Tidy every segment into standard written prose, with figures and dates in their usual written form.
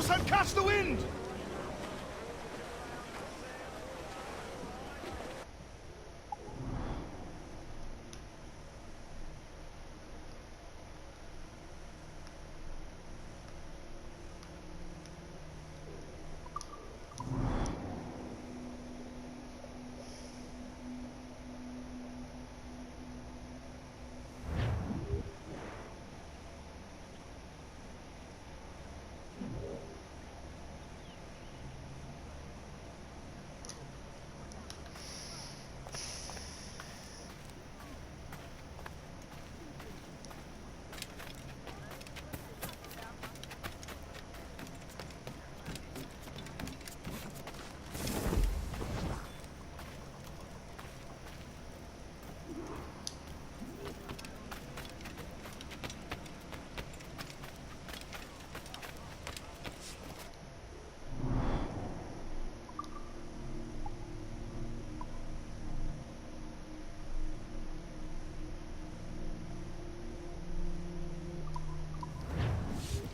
course and catch the wind!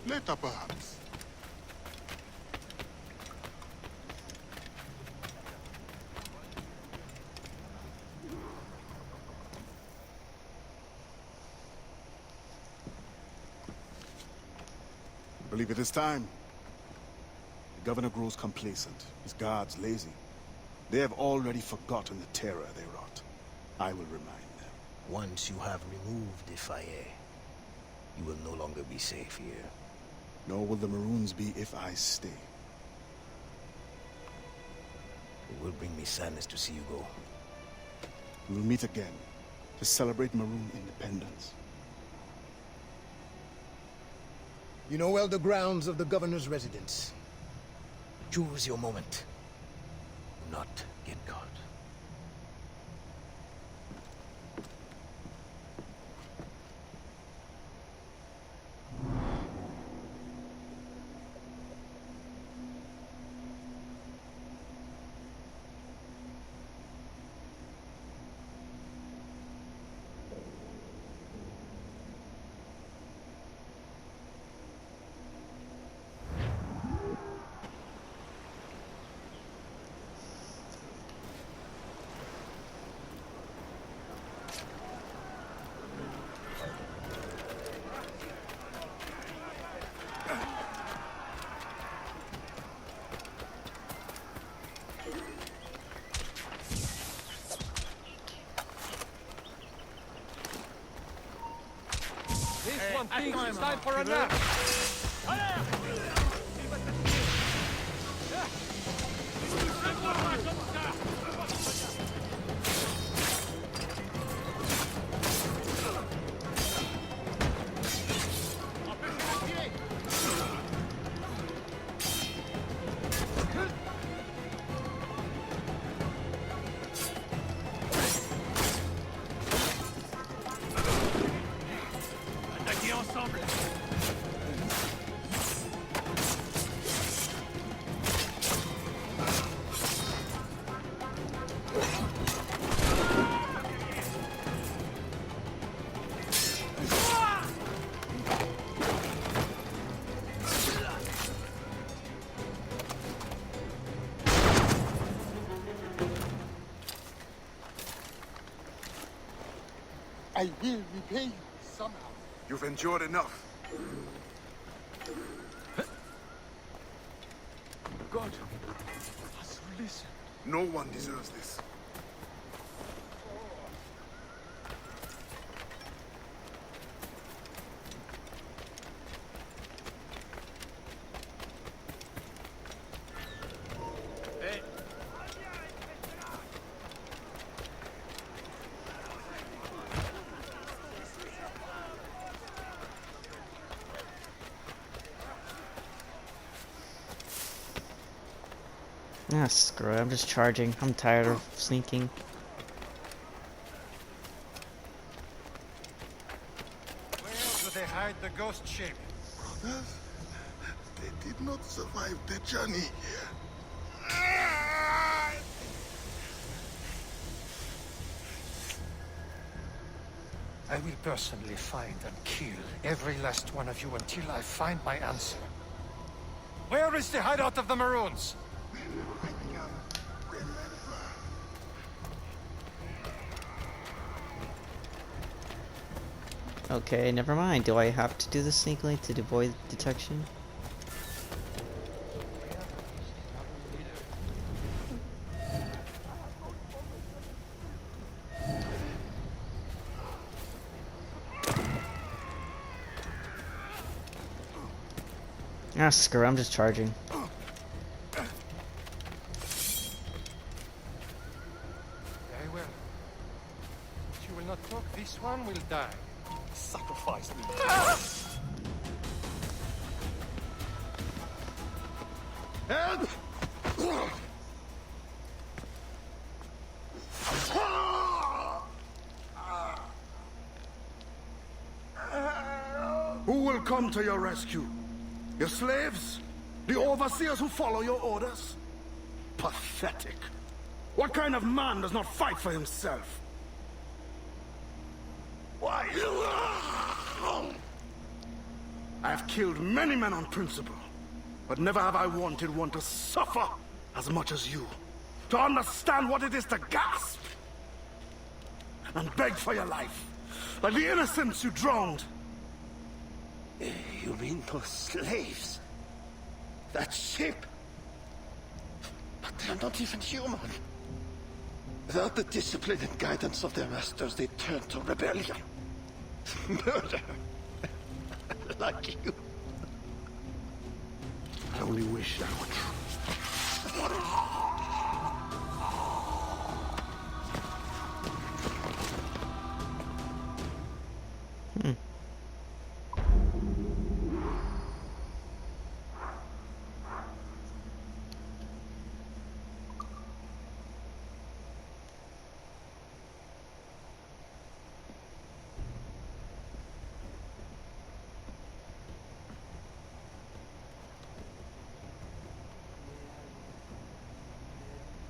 Later, perhaps. I believe it is time. The governor grows complacent. His guards lazy. They have already forgotten the terror they wrought. I will remind them. Once you have removed the fire, you will no longer be safe here. Nor will the Maroons be if I stay. It will bring me sadness to see you go. We will meet again to celebrate Maroon independence. You know well the grounds of the governor's residence. Choose your moment. Do not get caught. I think it's time for a nap. I will repay you somehow. You've endured enough. God has listened. No one deserves this. Ah, screw it. I'm just charging. I'm tired of sneaking. Where else would they hide the ghost ship? Brothers, they did not survive the journey. I will personally find and kill every last one of you until I find my answer. Where is the hideout of the Maroons? Okay, never mind. Do I have to do the sneak link to avoid detection? Ah, screw it, I'm just charging. Very well. But you will not talk, this one will die. Sacrifice me. Help! Who will come to your rescue? Your slaves? The overseers who follow your orders? Pathetic. What kind of man does not fight for himself? Why? I have killed many men on principle, but never have I wanted one to suffer as much as you. To understand what it is to gasp and beg for your life, like the innocents you drowned. You mean those slaves? That ship? But they're not even human. Without the discipline and guidance of their masters, they turn to rebellion. Murder. Like you. I only wish that were true.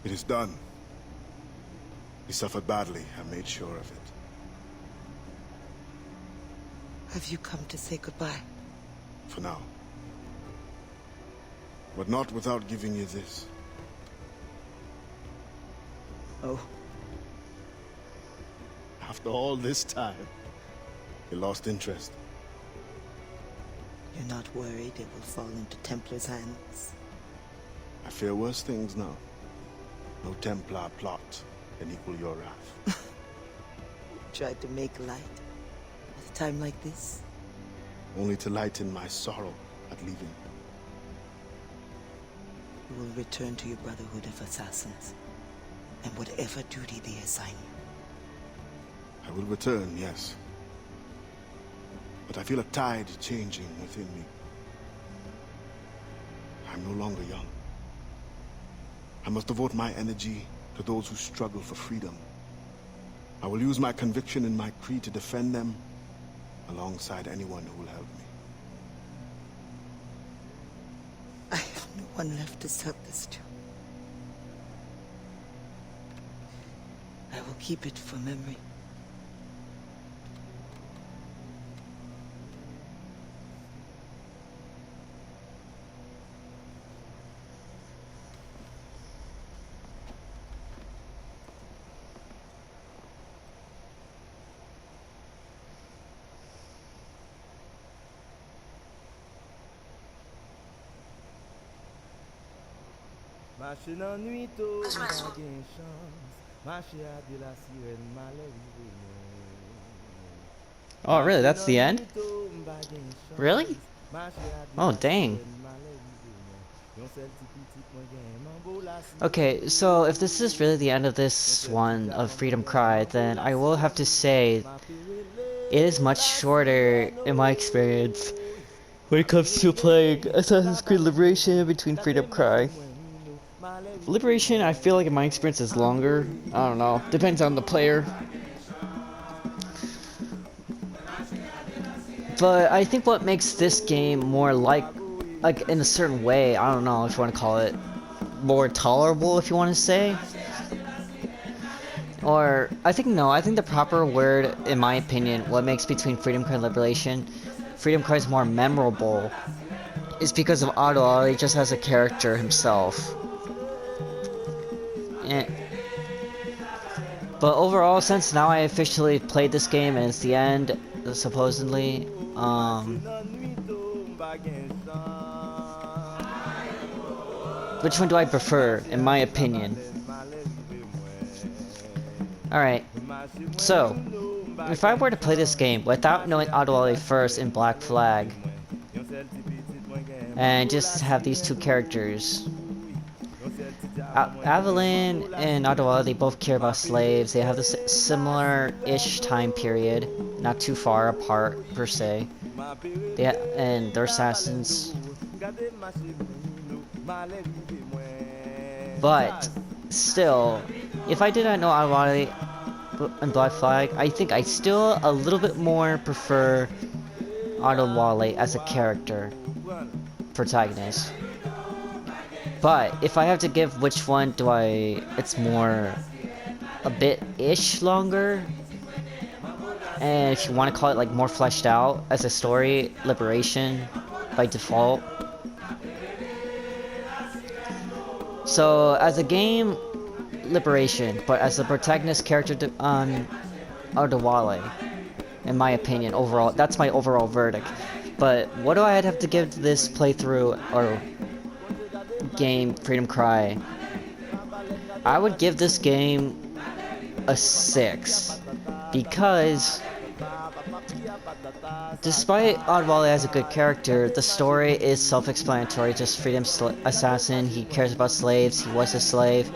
It is done. He suffered badly. I made sure of it. Have you come to say goodbye? For now. But not without giving you this. Oh. After all this time, you lost interest. You're not worried it will fall into Templar's hands? I fear worse things now. No Templar plot can equal your wrath. Tried to make light at a time like this? Only to lighten my sorrow at leaving. You will return to your Brotherhood of Assassins, and whatever duty they assign you. I will return, yes. But I feel a tide changing within me. I'm no longer young. I must devote my energy to those who struggle for freedom. I will use my conviction and my creed to defend them alongside anyone who will help me. I have no one left to sell this to. I will keep it for memory. Oh, really? That's the end? Really? Oh, dang. Okay, so if this is really the end of this one of Freedom Cry, then I will have to say it is much shorter in my experience when it comes to playing Assassin's Creed Liberation between Freedom Cry. Liberation, I feel like in my experience is longer. I don't know. Depends on the player. But I think what makes this game more like in a certain way, I don't know if you want to call it more tolerable, if you want to say. Or, I think the proper word, in my opinion, what makes between Freedom Cry and Liberation, Freedom Cry is more memorable, is because of Adelwale just as a character himself. But overall, since now I officially played this game and it's the end, supposedly, which one do I prefer, in my opinion? Alright, so, if I were to play this game without knowing Adelwale first in Black Flag, and just have these two characters, Adeline and Adelwale, they both care about slaves. They have this similar-ish time period, not too far apart per se. And they're assassins. But still, if I did not know Adelwale and Black Flag, I think I still a little bit more prefer Adelwale as a character protagonist. But if I have to give which one do it's more a bit-ish longer, and if you want to call it like more fleshed out as a story, Liberation by default. So as a game, Liberation, but as a protagonist character, Adelwale, in my opinion, overall, that's my overall verdict. But what do I have to give this playthrough or game, Freedom Cry? I would give this game a 6 because despite Adelwale as a good character, the story is self-explanatory. Just freedom assassin, he cares about slaves, he was a slave.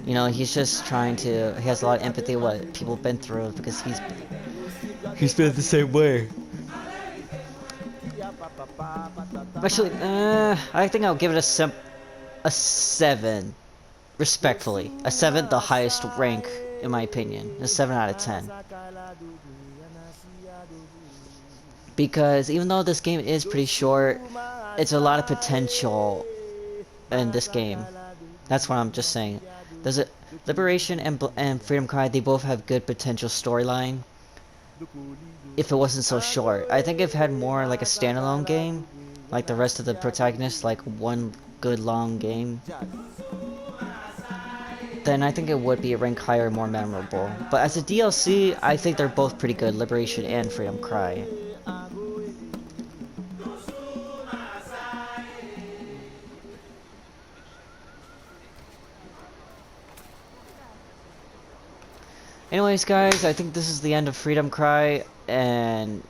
You know, he's just trying to, he has a lot of empathy with what people have been through because he's been the same way. Actually, I think I'll give it a 7, respectfully. A 7, the highest rank, in my opinion. A 7 out of 10. Because even though this game is pretty short, it's a lot of potential in this game. That's what I'm just saying. There's a Liberation and Freedom Cry, they both have good potential storyline. If it wasn't so short. I think if it had more like a standalone game, like the rest of the protagonists, like one good long game, then I think it would be a rank higher and more memorable. But as a DLC, I think they're both pretty good, Liberation and Freedom Cry. Anyways guys, I think this is the end of Freedom Cry, and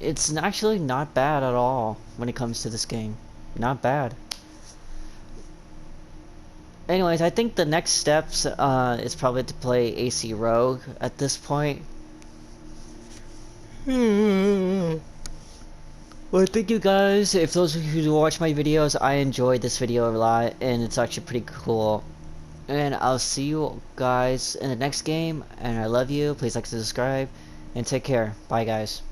it's actually not bad at all when it comes to this game. Not bad. Anyways, I think the next steps is probably to play AC Rogue at this point. Well, thank you guys. If those of you who watch my videos, I enjoyed this video a lot, and it's actually pretty cool. And I'll see you guys in the next game, and I love you. Please like, subscribe, and take care. Bye guys.